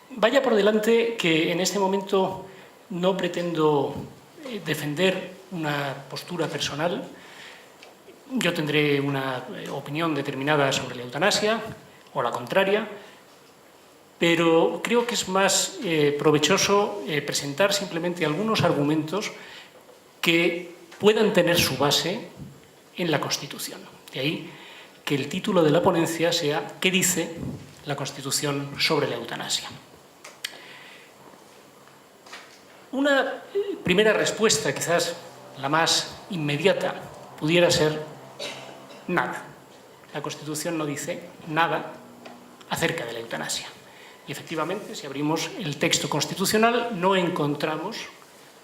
Vaya por delante que en este momento no pretendo defender una postura personal. Yo tendré una opinión determinada sobre la eutanasia o la contraria, pero creo que es más provechoso presentar simplemente algunos argumentos que puedan tener su base en la Constitución. De ahí que el título de la ponencia sea ¿qué dice la Constitución sobre la eutanasia? Una primera respuesta, quizás la más inmediata, pudiera ser nada. La Constitución no dice nada acerca de la eutanasia. Y efectivamente, si abrimos el texto constitucional, no encontramos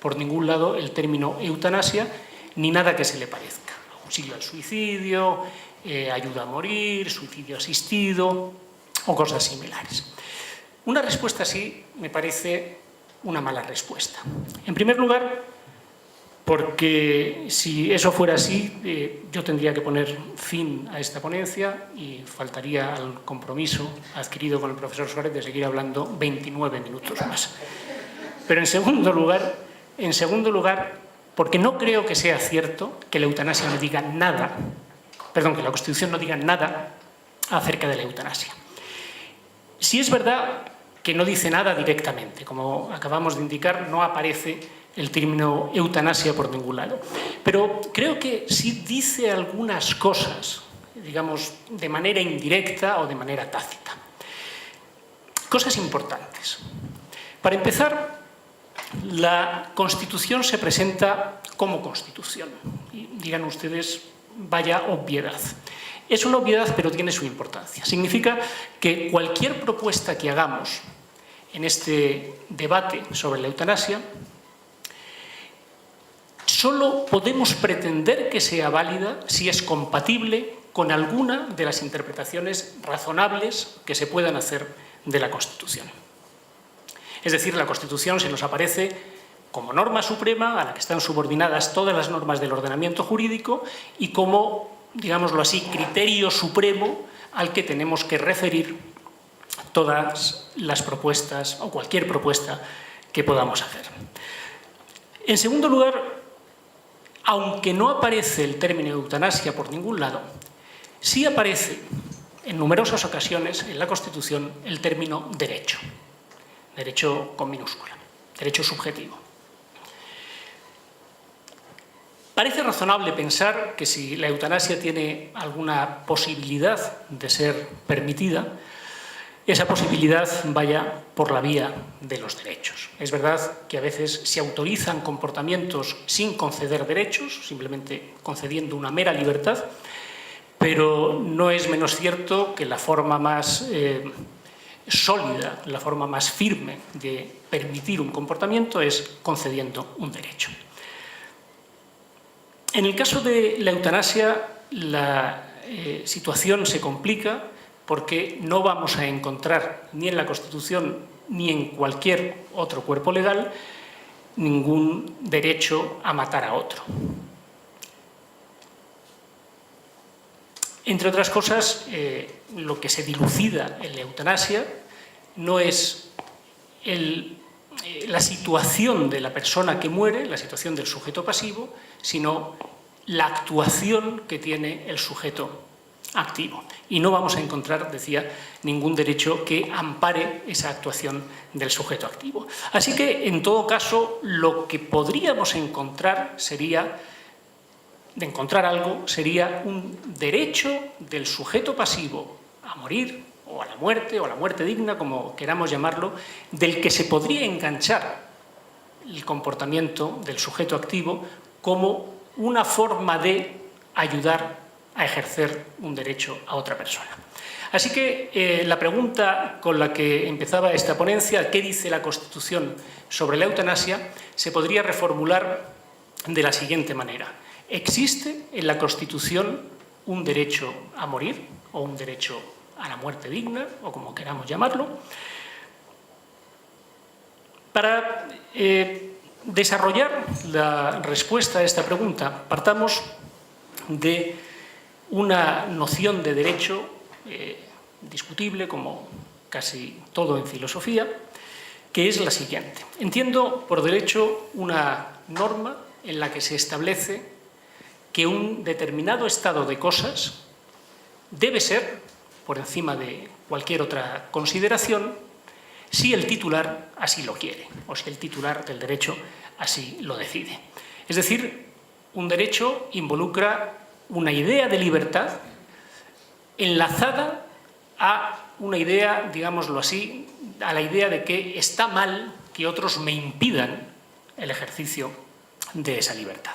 por ningún lado el término eutanasia ni nada que se le parezca. Auxilio al suicidio, ayuda a morir, suicidio asistido o cosas similares. Una respuesta así me parece una mala respuesta. En primer lugar, porque si eso fuera así, yo tendría que poner fin a esta ponencia y faltaría al compromiso adquirido con el profesor Suárez de seguir hablando 29 minutos más. Pero en segundo lugar, porque no creo que sea cierto que la eutanasia no diga nada, perdón, que la Constitución no diga nada acerca de la eutanasia. Si es verdad que no dice nada directamente, como acabamos de indicar, no aparece el término eutanasia por ningún lado. Pero creo que sí dice algunas cosas, digamos, de manera indirecta o de manera tácita. Cosas importantes. Para empezar, la Constitución se presenta como Constitución. Y dirán ustedes, vaya obviedad. Es una obviedad, pero tiene su importancia. Significa que cualquier propuesta que hagamos en este debate sobre la eutanasia, solo podemos pretender que sea válida si es compatible con alguna de las interpretaciones razonables que se puedan hacer de la Constitución. Es decir, la Constitución se nos aparece como norma suprema a la que están subordinadas todas las normas del ordenamiento jurídico y como, digámoslo así, criterio supremo al que tenemos que referir todas las propuestas o cualquier propuesta que podamos hacer. En segundo lugar, aunque no aparece el término eutanasia por ningún lado, sí aparece en numerosas ocasiones en la Constitución el término derecho, derecho con minúscula, derecho subjetivo. Parece razonable pensar que si la eutanasia tiene alguna posibilidad de ser permitida, esa posibilidad vaya por la vía de los derechos. Es verdad que a veces se autorizan comportamientos sin conceder derechos, simplemente concediendo una mera libertad, pero no es menos cierto que la forma más sólida, la forma más firme de permitir un comportamiento es concediendo un derecho. En el caso de la eutanasia, la situación se complica porque no vamos a encontrar ni en la Constitución ni en cualquier otro cuerpo legal ningún derecho a matar a otro. Entre otras cosas, lo que se dilucida en la eutanasia no es la situación de la persona que muere, la situación del sujeto pasivo, sino la actuación que tiene el sujeto activo. Y no vamos a encontrar, decía, ningún derecho que ampare esa actuación del sujeto activo. Así que, en todo caso, lo que podríamos encontrar sería un derecho del sujeto pasivo a morir, o a la muerte digna, como queramos llamarlo, del que se podría enganchar el comportamiento del sujeto activo como una forma de ayudar a ejercer un derecho a otra persona. Así que la pregunta con la que empezaba esta ponencia, ¿qué dice la Constitución sobre la eutanasia?, se podría reformular de la siguiente manera. ¿Existe en la Constitución un derecho a morir o un derecho a la muerte digna, o como queramos llamarlo? Para desarrollar la respuesta a esta pregunta, partamos de una noción de derecho discutible, como casi todo en filosofía, que es la siguiente. Entiendo por derecho una norma en la que se establece que un determinado estado de cosas debe ser, por encima de cualquier otra consideración, si el titular así lo quiere, o si el titular del derecho así lo decide. Es decir, un derecho involucra una idea de libertad enlazada a una idea, digámoslo así, a la idea de que está mal que otros me impidan el ejercicio de esa libertad.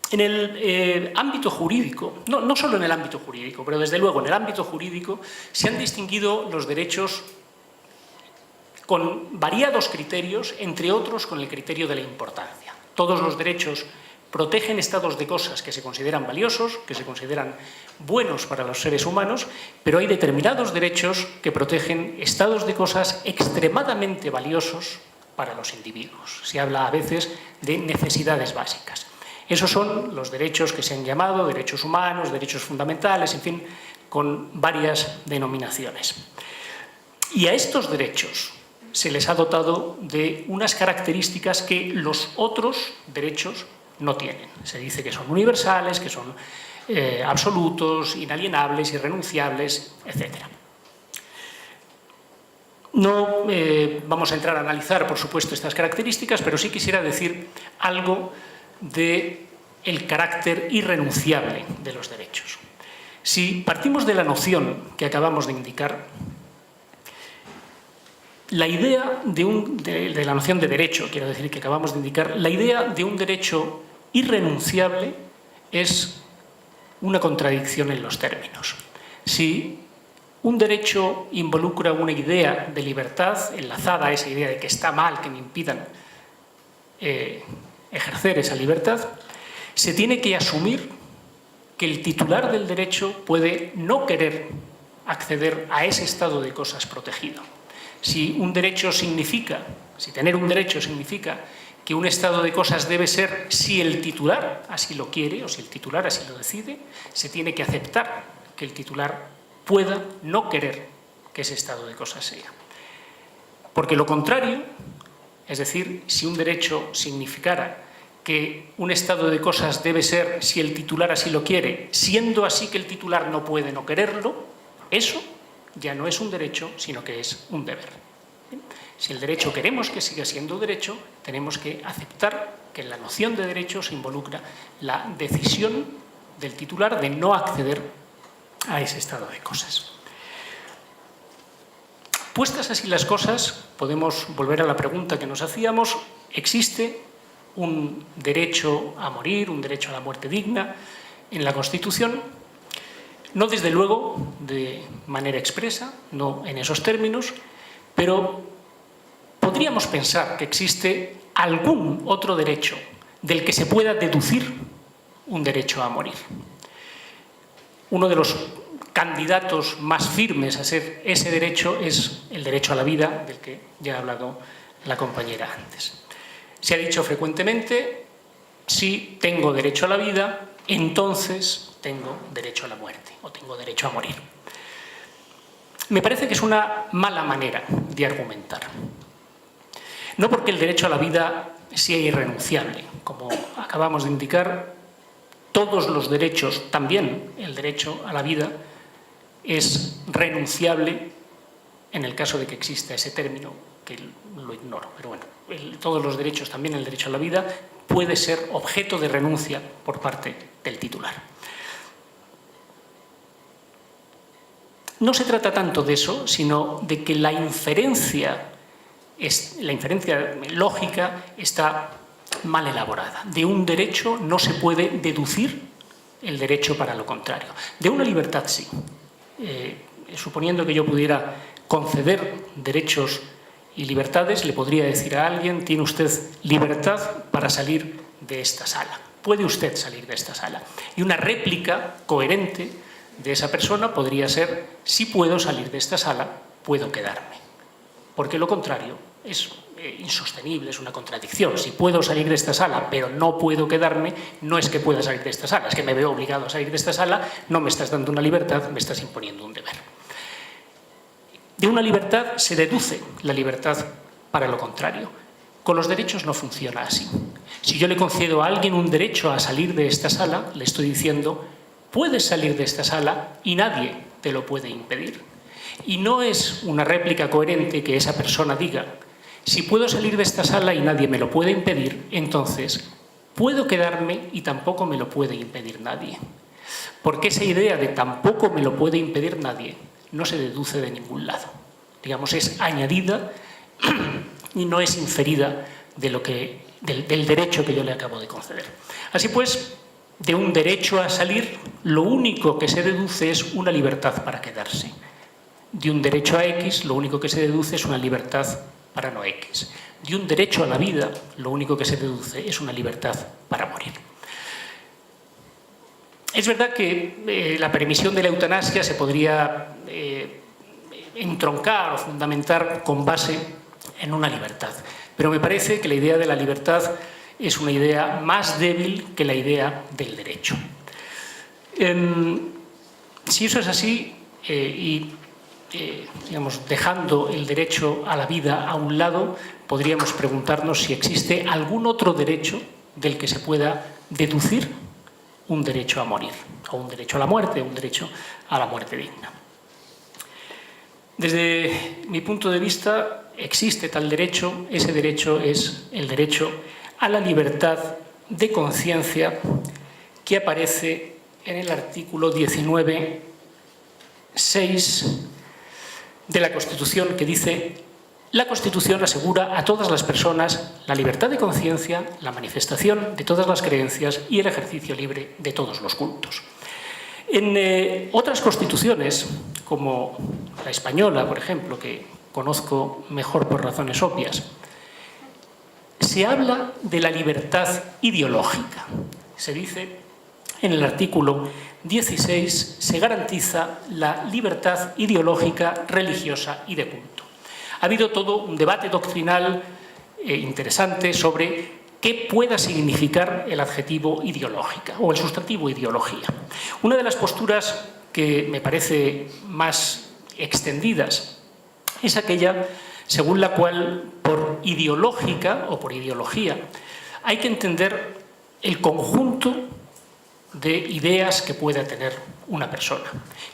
En el ámbito jurídico, no solo en el ámbito jurídico, pero desde luego en el ámbito jurídico se han distinguido los derechos con variados criterios, entre otros con el criterio de la importancia. Todos los derechos protegen estados de cosas que se consideran valiosos, que se consideran buenos para los seres humanos, pero hay determinados derechos que protegen estados de cosas extremadamente valiosos para los individuos. Se habla a veces de necesidades básicas. Esos son los derechos que se han llamado derechos humanos, derechos fundamentales, en fin, con varias denominaciones. Y a estos derechos se les ha dotado de unas características que los otros derechos no tienen. Se dice que son universales, que son absolutos, inalienables, irrenunciables, etc. No vamos a entrar a analizar, por supuesto, estas características, pero sí quisiera decir algo del carácter irrenunciable de los derechos. Si partimos de la noción que acabamos de indicar, la idea de la noción de derecho, quiero decir que acabamos de indicar, la idea de un derecho irrenunciable es una contradicción en los términos. Si un derecho involucra una idea de libertad enlazada a esa idea de que está mal que me impidan ejercer esa libertad, se tiene que asumir que el titular del derecho puede no querer acceder a ese estado de cosas protegido. Si un derecho significa, si tener un derecho significa que un estado de cosas debe ser si el titular así lo quiere o si el titular así lo decide, se tiene que aceptar que el titular pueda no querer que ese estado de cosas sea. Porque lo contrario, es decir, si un derecho significara que un estado de cosas debe ser si el titular así lo quiere, siendo así que el titular no puede no quererlo, eso ya no es un derecho, sino que es un deber. Si el derecho queremos que siga siendo derecho, tenemos que aceptar que en la noción de derecho se involucra la decisión del titular de no acceder a ese estado de cosas. Puestas así las cosas, podemos volver a la pregunta que nos hacíamos: ¿existe un derecho a morir, un derecho a la muerte digna en la Constitución? No, desde luego, de manera expresa, no en esos términos, pero podríamos pensar que existe algún otro derecho del que se pueda deducir un derecho a morir. Uno de los candidatos más firmes a ser ese derecho es el derecho a la vida, del que ya ha hablado la compañera antes. Se ha dicho frecuentemente: si tengo derecho a la vida, entonces tengo derecho a la muerte o tengo derecho a morir. Me parece que es una mala manera de argumentar. No porque el derecho a la vida sea irrenunciable. Como acabamos de indicar, todos los derechos, también el derecho a la vida, es renunciable en el caso de que exista ese término, que lo ignoro. Pero bueno, todos los derechos, también el derecho a la vida, puede ser objeto de renuncia por parte del titular. No se trata tanto de eso, sino de que la inferencia lógica está mal elaborada. De un derecho no se puede deducir el derecho para lo contrario. De una libertad sí. Suponiendo que yo pudiera conceder derechos y libertades, le podría decir a alguien: tiene usted libertad para salir de esta sala. Puede usted salir de esta sala. Y una réplica coherente de esa persona podría ser: si puedo salir de esta sala, puedo quedarme. Porque lo contrario es insostenible, es una contradicción. Si puedo salir de esta sala, pero no puedo quedarme, no es que pueda salir de esta sala, es que me veo obligado a salir de esta sala, no me estás dando una libertad, me estás imponiendo un deber. De una libertad se deduce la libertad para lo contrario. Con los derechos no funciona así. Si yo le concedo a alguien un derecho a salir de esta sala, le estoy diciendo, puedes salir de esta sala y nadie te lo puede impedir. Y no es una réplica coherente que esa persona diga, si puedo salir de esta sala y nadie me lo puede impedir, entonces puedo quedarme y tampoco me lo puede impedir nadie. Porque esa idea de tampoco me lo puede impedir nadie no se deduce de ningún lado. Digamos, es añadida y no es inferida del derecho que yo le acabo de conceder. Así pues, de un derecho a salir, lo único que se deduce es una libertad para quedarse. De un derecho a X, lo único que se deduce es una libertad para no X. De un derecho a la vida, lo único que se deduce es una libertad para morir. Es verdad que la permisión de la eutanasia se podría entroncar o fundamentar con base en una libertad, pero me parece que la idea de la libertad es una idea más débil que la idea del derecho. Si eso es así, digamos, dejando el derecho a la vida a un lado, podríamos preguntarnos si existe algún otro derecho del que se pueda deducir un derecho a morir, o un derecho a la muerte, o un derecho a la muerte digna. Desde mi punto de vista, existe tal derecho. Ese derecho es el derecho a la libertad de conciencia que aparece en el artículo 19.6 de la Constitución, que dice: la Constitución asegura a todas las personas la libertad de conciencia, la manifestación de todas las creencias y el ejercicio libre de todos los cultos. En otras constituciones, como la española, por ejemplo, que conozco mejor por razones obvias, se habla de la libertad ideológica. Se dice en el artículo 16, se garantiza la libertad ideológica, religiosa y de culto. Ha habido todo un debate doctrinal interesante sobre qué pueda significar el adjetivo ideológica o el sustantivo ideología. Una de las posturas que me parece más extendidas es aquella según la cual por ideológica o por ideología hay que entender el conjunto de ideas que pueda tener una persona.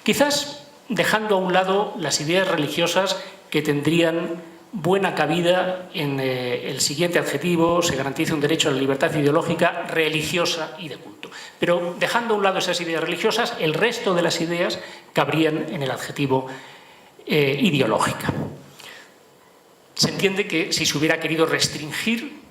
Quizás dejando a un lado las ideas religiosas que tendrían buena cabida en el siguiente adjetivo: se garantiza un derecho a la libertad ideológica, religiosa y de culto. Pero dejando a un lado esas ideas religiosas, el resto de las ideas cabrían en el adjetivo ideológica. Se entiende que si se hubiera querido restringir,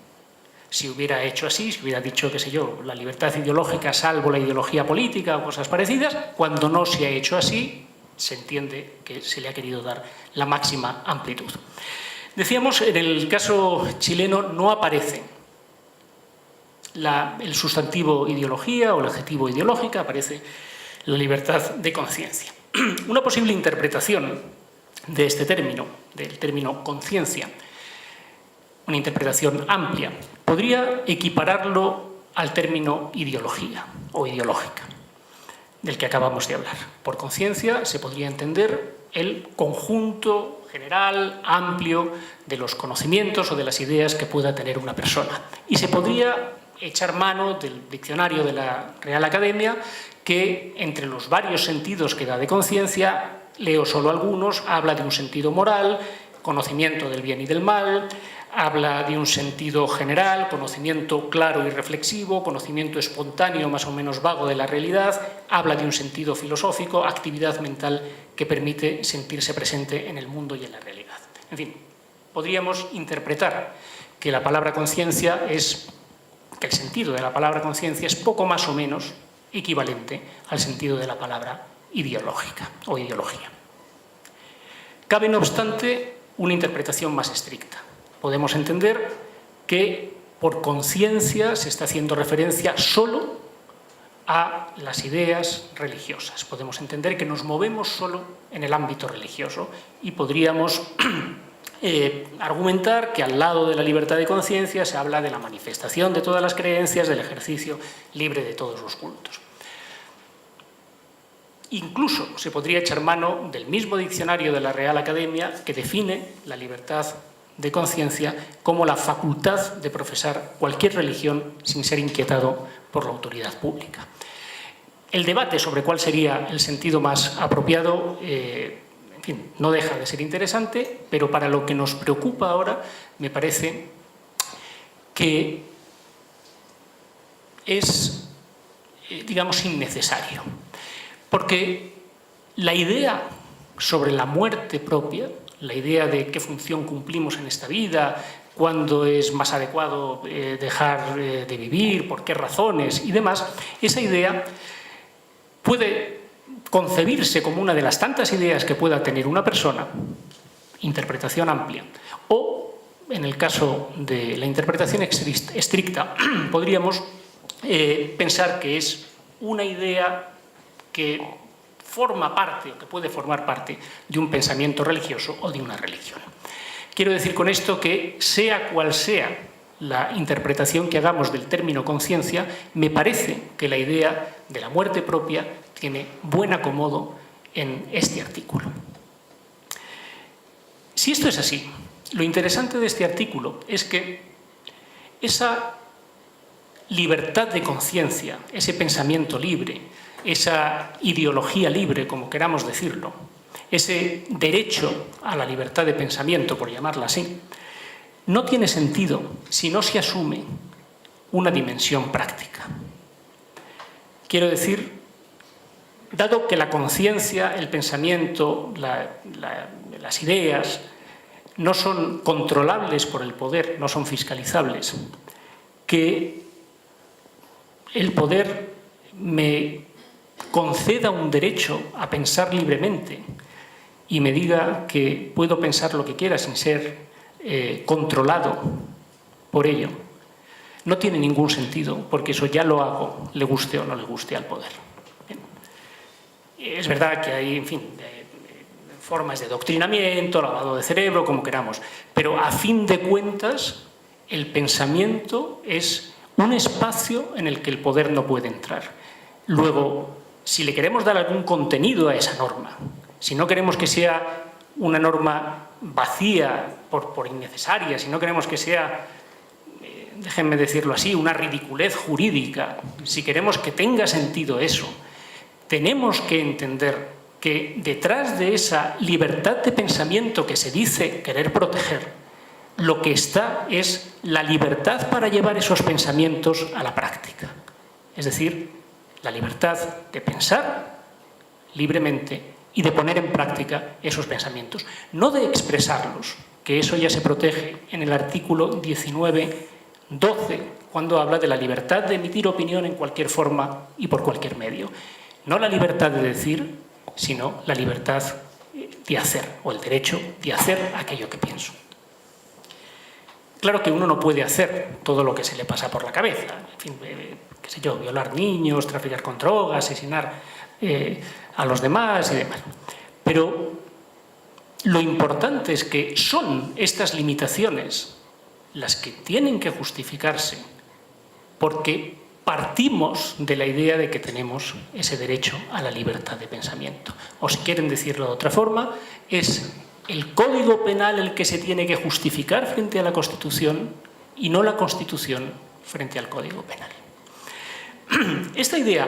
si hubiera hecho así, si hubiera dicho, qué sé yo, la libertad ideológica salvo la ideología política o cosas parecidas, cuando no se ha hecho así, se entiende que se le ha querido dar la máxima amplitud. Decíamos, en el caso chileno no aparece el sustantivo ideología o el adjetivo ideológica, aparece la libertad de conciencia. Una posible interpretación de este término, del término conciencia, una interpretación amplia, podría equipararlo al término ideología o ideológica, del que acabamos de hablar. Por conciencia se podría entender el conjunto general, amplio, de los conocimientos o de las ideas que pueda tener una persona. Y se podría echar mano del diccionario de la Real Academia, que entre los varios sentidos que da de conciencia, leo solo algunos, habla de un sentido moral, conocimiento del bien y del mal, habla de un sentido general, conocimiento claro y reflexivo, conocimiento espontáneo más o menos vago de la realidad, habla de un sentido filosófico, actividad mental que permite sentirse presente en el mundo y en la realidad. En fin, podríamos interpretar que la palabra conciencia que el sentido de la palabra conciencia es poco más o menos equivalente al sentido de la palabra ideológica o ideología. Cabe, no obstante, una interpretación más estricta. Podemos entender que por conciencia se está haciendo referencia solo a las ideas religiosas. Podemos entender que nos movemos solo en el ámbito religioso y podríamos argumentar que al lado de la libertad de conciencia se habla de la manifestación de todas las creencias, del ejercicio libre de todos los cultos. Incluso se podría echar mano del mismo diccionario de la Real Academia que define la libertad de conciencia como la facultad de profesar cualquier religión sin ser inquietado por la autoridad pública. El debate sobre cuál sería el sentido más apropiado, en fin, no deja de ser interesante, pero para lo que nos preocupa ahora me parece que es, digamos, innecesario. Porque la idea sobre la muerte propia, la idea de qué función cumplimos en esta vida, cuándo es más adecuado dejar de vivir, por qué razones y demás, esa idea puede concebirse como una de las tantas ideas que pueda tener una persona, interpretación amplia, o, en el caso de la interpretación estricta, podríamos pensar que es una idea que forma parte o que puede formar parte de un pensamiento religioso o de una religión. Quiero decir con esto que, sea cual sea la interpretación que hagamos del término conciencia, me parece que la idea de la muerte propia tiene buen acomodo en este artículo. Si esto es así, lo interesante de este artículo es que esa libertad de conciencia, ese pensamiento libre, esa ideología libre, como queramos decirlo, ese derecho a la libertad de pensamiento, por llamarla así, no tiene sentido si no se asume una dimensión práctica. Quiero decir, dado que la conciencia, el pensamiento, las ideas no son controlables por el poder, no son fiscalizables, que el poder me conceda un derecho a pensar libremente y me diga que puedo pensar lo que quiera sin ser controlado por ello, no tiene ningún sentido, porque eso ya lo hago, le guste o no le guste al poder. Es verdad que hay, en fin, formas de adoctrinamiento, lavado de cerebro, como queramos, pero a fin de cuentas el pensamiento es un espacio en el que el poder no puede entrar. Luego, si le queremos dar algún contenido a esa norma, si no queremos que sea una norma vacía por innecesaria, si no queremos que sea, déjenme decirlo así, una ridiculez jurídica, si queremos que tenga sentido eso, tenemos que entender que detrás de esa libertad de pensamiento que se dice querer proteger, lo que está es la libertad para llevar esos pensamientos a la práctica. Es decir, la libertad de pensar libremente y de poner en práctica esos pensamientos, no de expresarlos, que eso ya se protege en el artículo 19.12, cuando habla de la libertad de emitir opinión en cualquier forma y por cualquier medio. No la libertad de decir, sino la libertad de hacer, o el derecho de hacer aquello que pienso. Claro que uno no puede hacer todo lo que se le pasa por la cabeza, en fin, qué sé yo, violar niños, traficar con drogas, asesinar a los demás y demás. Pero lo importante es que son estas limitaciones las que tienen que justificarse porque partimos de la idea de que tenemos ese derecho a la libertad de pensamiento. O si quieren decirlo de otra forma, es el Código Penal el que se tiene que justificar frente a la Constitución y no la Constitución frente al Código Penal. Esta idea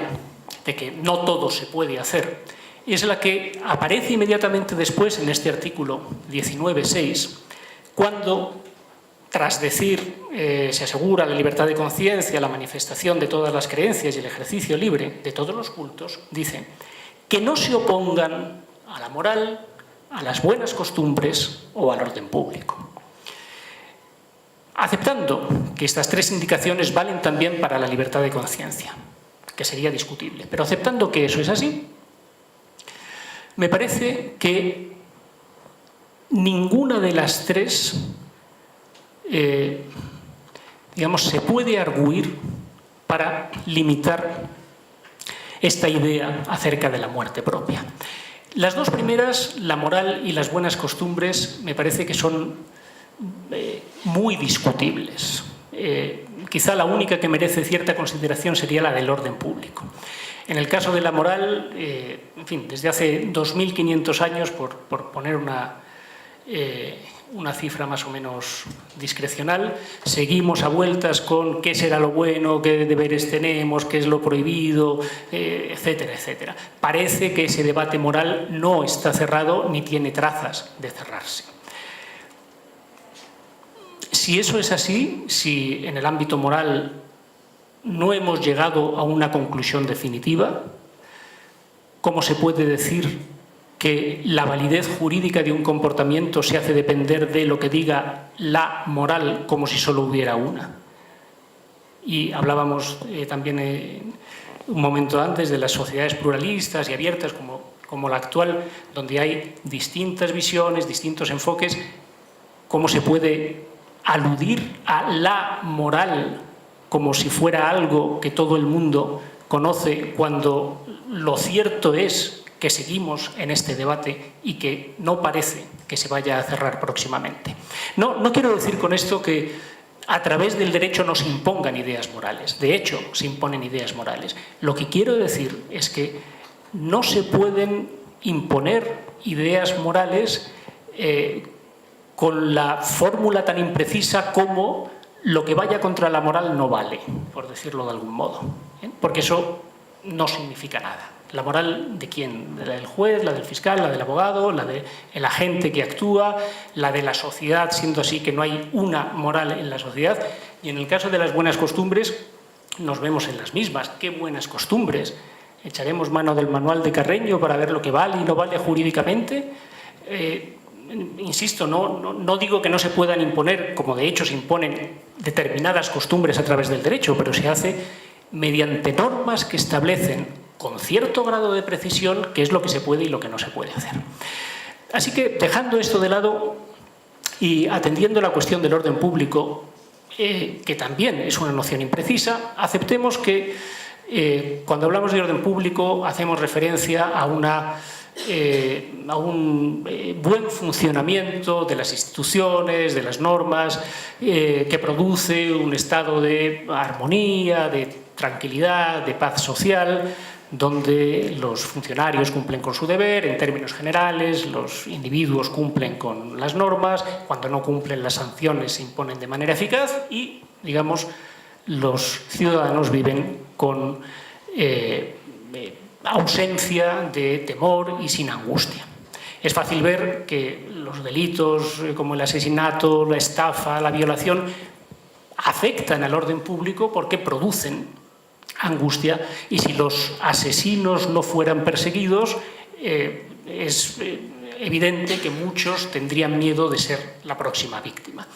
de que no todo se puede hacer es la que aparece inmediatamente después en este artículo 19.6, cuando, tras decir se asegura la libertad de conciencia, la manifestación de todas las creencias y el ejercicio libre de todos los cultos, dice que no se opongan a la moral, a las buenas costumbres o al orden público. Aceptando que estas tres indicaciones valen también para la libertad de conciencia, que sería discutible, pero aceptando que eso es así, me parece que ninguna de las tres digamos, se puede arguir para limitar esta idea acerca de la muerte propia. Las dos primeras, la moral y las buenas costumbres, me parece que son muy discutibles. quizá la única que merece cierta consideración sería la del orden público. En el caso de la moral, en fin, desde hace 2500 años, por poner una cifra más o menos discrecional, seguimos a vueltas con qué será lo bueno, qué deberes tenemos, qué es lo prohibido, etcétera, etcétera. Parece que ese debate moral no está cerrado ni tiene trazas de cerrarse. Si eso es así, si en el ámbito moral no hemos llegado a una conclusión definitiva, ¿cómo se puede decir que la validez jurídica de un comportamiento se hace depender de lo que diga la moral como si solo hubiera una? Y hablábamos también un momento antes de las sociedades pluralistas y abiertas como la actual, donde hay distintas visiones, distintos enfoques. ¿Cómo se puede aludir a la moral como si fuera algo que todo el mundo conoce, cuando lo cierto es que seguimos en este debate y que no parece que se vaya a cerrar próximamente? No quiero decir con esto que a través del derecho nos impongan ideas morales. De hecho, se imponen ideas morales. Lo que quiero decir es que no se pueden imponer ideas morales con la fórmula tan imprecisa como lo que vaya contra la moral no vale, por decirlo de algún modo, porque eso no significa nada. ¿La moral de quién? ¿La del juez, la del fiscal, la del abogado, la del agente que actúa, la de la sociedad, siendo así que no hay una moral en la sociedad? Y en el caso de las buenas costumbres nos vemos en las mismas. ¿Qué buenas costumbres? ¿Echaremos mano del manual de Carreño para ver lo que vale y no vale jurídicamente? Insisto, no digo que no se puedan imponer, como de hecho se imponen determinadas costumbres a través del derecho, pero se hace mediante normas que establecen con cierto grado de precisión qué es lo que se puede y lo que no se puede hacer. Así que, dejando esto de lado y atendiendo la cuestión del orden público, que también es una noción imprecisa, aceptemos que cuando hablamos de orden público hacemos referencia a un buen funcionamiento de las instituciones, de las normas, que produce un estado de armonía, de tranquilidad, de paz social, donde los funcionarios cumplen con su deber en términos generales, los individuos cumplen con las normas, cuando no cumplen las sanciones se imponen de manera eficaz y, digamos, los ciudadanos viven con ausencia de temor y sin angustia. Es fácil ver que los delitos como el asesinato, la estafa, la violación afectan al orden público porque producen angustia, y si los asesinos no fueran perseguidos, es evidente que muchos tendrían miedo de ser la próxima víctima.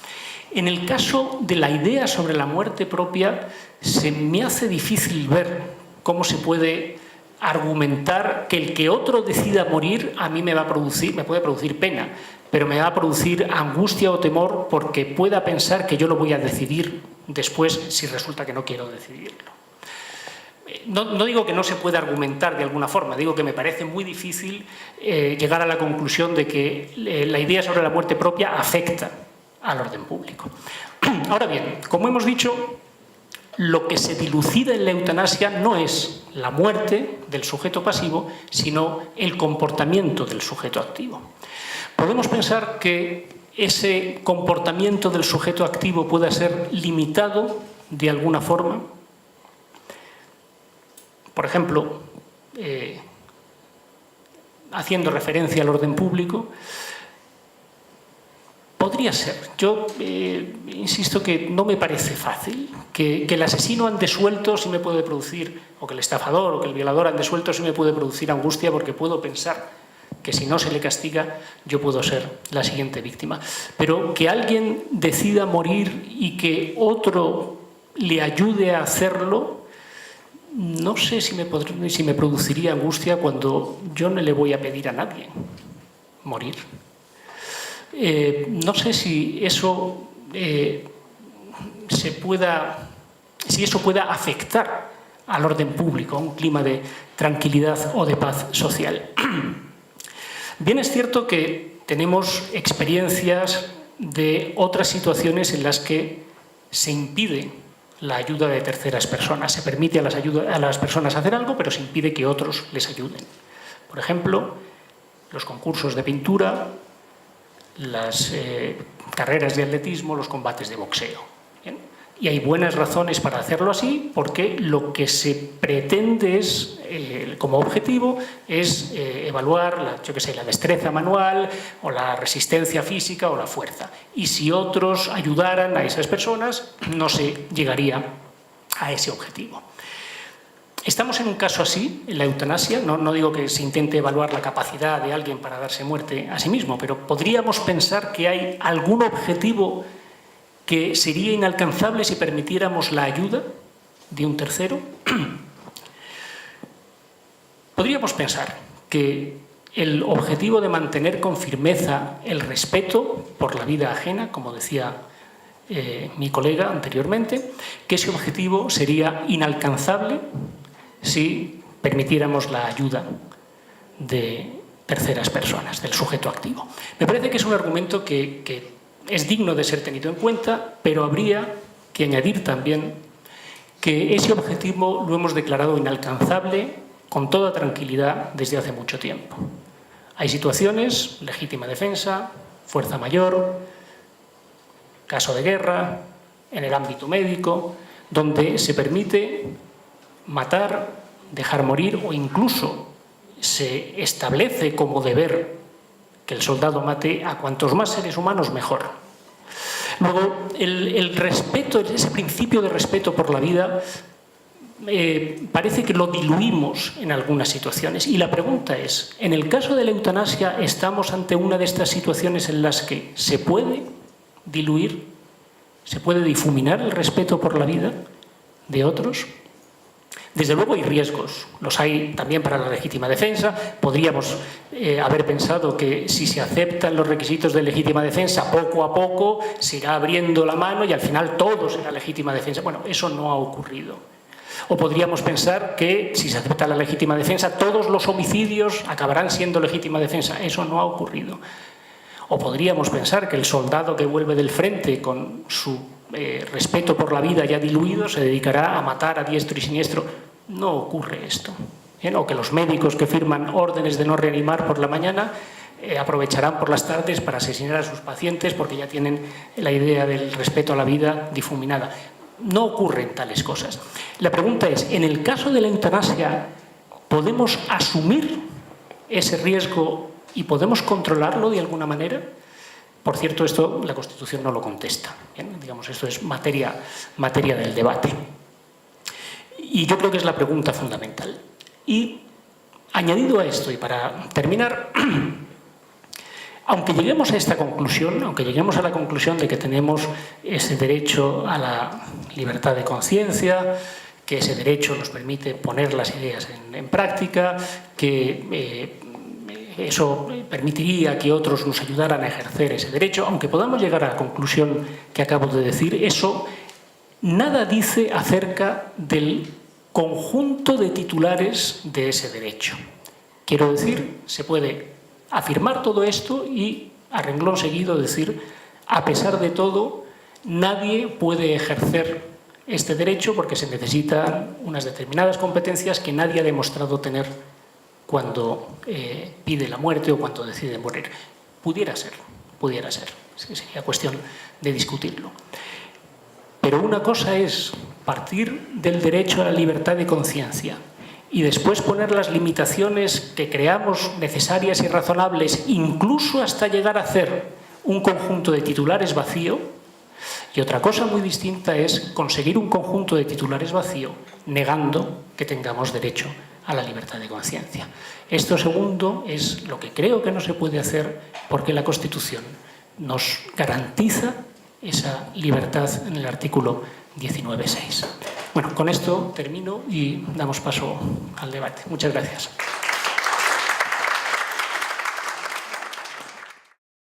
En el caso de la idea sobre la muerte propia, se me hace difícil ver cómo se puede argumentar que el que otro decida morir a mí me puede producir pena, pero me va a producir angustia o temor porque pueda pensar que yo lo voy a decidir después si resulta que no quiero decidirlo. No digo que no se pueda argumentar de alguna forma, digo que me parece muy difícil llegar a la conclusión de que la idea sobre la muerte propia afecta al orden público. Ahora bien, como hemos dicho, lo que se dilucida en la eutanasia no es la muerte del sujeto pasivo, sino el comportamiento del sujeto activo. Podemos pensar que ese comportamiento del sujeto activo pueda ser limitado de alguna forma. Por ejemplo, haciendo referencia al orden público, podría ser. Yo insisto que no me parece fácil que el asesino ande suelto sí me puede producir, o que el estafador o que el violador ande suelto sí me puede producir angustia, porque puedo pensar que si no se le castiga yo puedo ser la siguiente víctima. Pero que alguien decida morir y que otro le ayude a hacerlo, no sé si me produciría angustia cuando yo no le voy a pedir a nadie morir. No sé si eso si eso pueda afectar al orden público, a un clima de tranquilidad o de paz social. Bien es cierto que tenemos experiencias de otras situaciones en las que se impide la ayuda de terceras personas. Se permite a las personas hacer algo, pero se impide que otros les ayuden. Por ejemplo, los concursos de pintura, las carreras de atletismo, los combates de boxeo. ¿Bien? Y hay buenas razones para hacerlo así, porque lo que se pretende es, como objetivo es evaluar la destreza manual o la resistencia física o la fuerza. Y si otros ayudaran a esas personas, no se llegaría a ese objetivo. Estamos en un caso así, en la eutanasia. No digo que se intente evaluar la capacidad de alguien para darse muerte a sí mismo, pero podríamos pensar que hay algún objetivo que sería inalcanzable si permitiéramos la ayuda de un tercero. Podríamos pensar que el objetivo de mantener con firmeza el respeto por la vida ajena, como decía mi colega anteriormente, que ese objetivo sería inalcanzable si permitiéramos la ayuda de terceras personas, del sujeto activo. Me parece que es un argumento que es digno de ser tenido en cuenta, pero habría que añadir también que ese objetivo lo hemos declarado inalcanzable con toda tranquilidad desde hace mucho tiempo. Hay situaciones, legítima defensa, fuerza mayor, caso de guerra, en el ámbito médico, donde se permite matar, dejar morir o incluso se establece como deber que el soldado mate a cuantos más seres humanos mejor. Luego, el respeto, ese principio de respeto por la vida, parece que lo diluimos en algunas situaciones. Y la pregunta es, en el caso de la eutanasia, ¿estamos ante una de estas situaciones en las que se puede diluir, se puede difuminar el respeto por la vida de otros? Desde luego hay riesgos, los hay también para la legítima defensa. Podríamos haber pensado que si se aceptan los requisitos de legítima defensa, poco a poco se irá abriendo la mano y al final todo será legítima defensa. Bueno, eso no ha ocurrido. O podríamos pensar que si se acepta la legítima defensa, todos los homicidios acabarán siendo legítima defensa. Eso no ha ocurrido. O podríamos pensar que el soldado que vuelve del frente con su respeto por la vida ya diluido se dedicará a matar a diestro y siniestro. No ocurre esto. O que los médicos que firman órdenes de no reanimar por la mañana aprovecharán por las tardes para asesinar a sus pacientes porque ya tienen la idea del respeto a la vida difuminada. No ocurren tales cosas. La pregunta es, en el caso de la eutanasia, ¿podemos asumir ese riesgo y podemos controlarlo de alguna manera? Por cierto, esto la Constitución no lo contesta. Digamos, esto es materia del debate. Y yo creo que es la pregunta fundamental. Y añadido a esto, y para terminar, aunque lleguemos a esta conclusión, aunque lleguemos a la conclusión de que tenemos ese derecho a la libertad de conciencia, que ese derecho nos permite poner las ideas en práctica, que eso permitiría que otros nos ayudaran a ejercer ese derecho, aunque podamos llegar a la conclusión que acabo de decir, eso nada dice acerca del conjunto de titulares de ese derecho. Quiero decir, se puede afirmar todo esto y, a renglón seguido, decir, a pesar de todo, nadie puede ejercer este derecho porque se necesitan unas determinadas competencias que nadie ha demostrado tener cuando pide la muerte o cuando decide morir. Pudiera ser. Sería cuestión de discutirlo. Pero una cosa es partir del derecho a la libertad de conciencia y después poner las limitaciones que creamos necesarias y razonables, incluso hasta llegar a hacer un conjunto de titulares vacío. Y otra cosa muy distinta es conseguir un conjunto de titulares vacío negando que tengamos derecho a la libertad de conciencia. Esto segundo es lo que creo que no se puede hacer porque la Constitución nos garantiza esa libertad en el artículo 19.6. Bueno, con esto termino y damos paso al debate. Muchas gracias.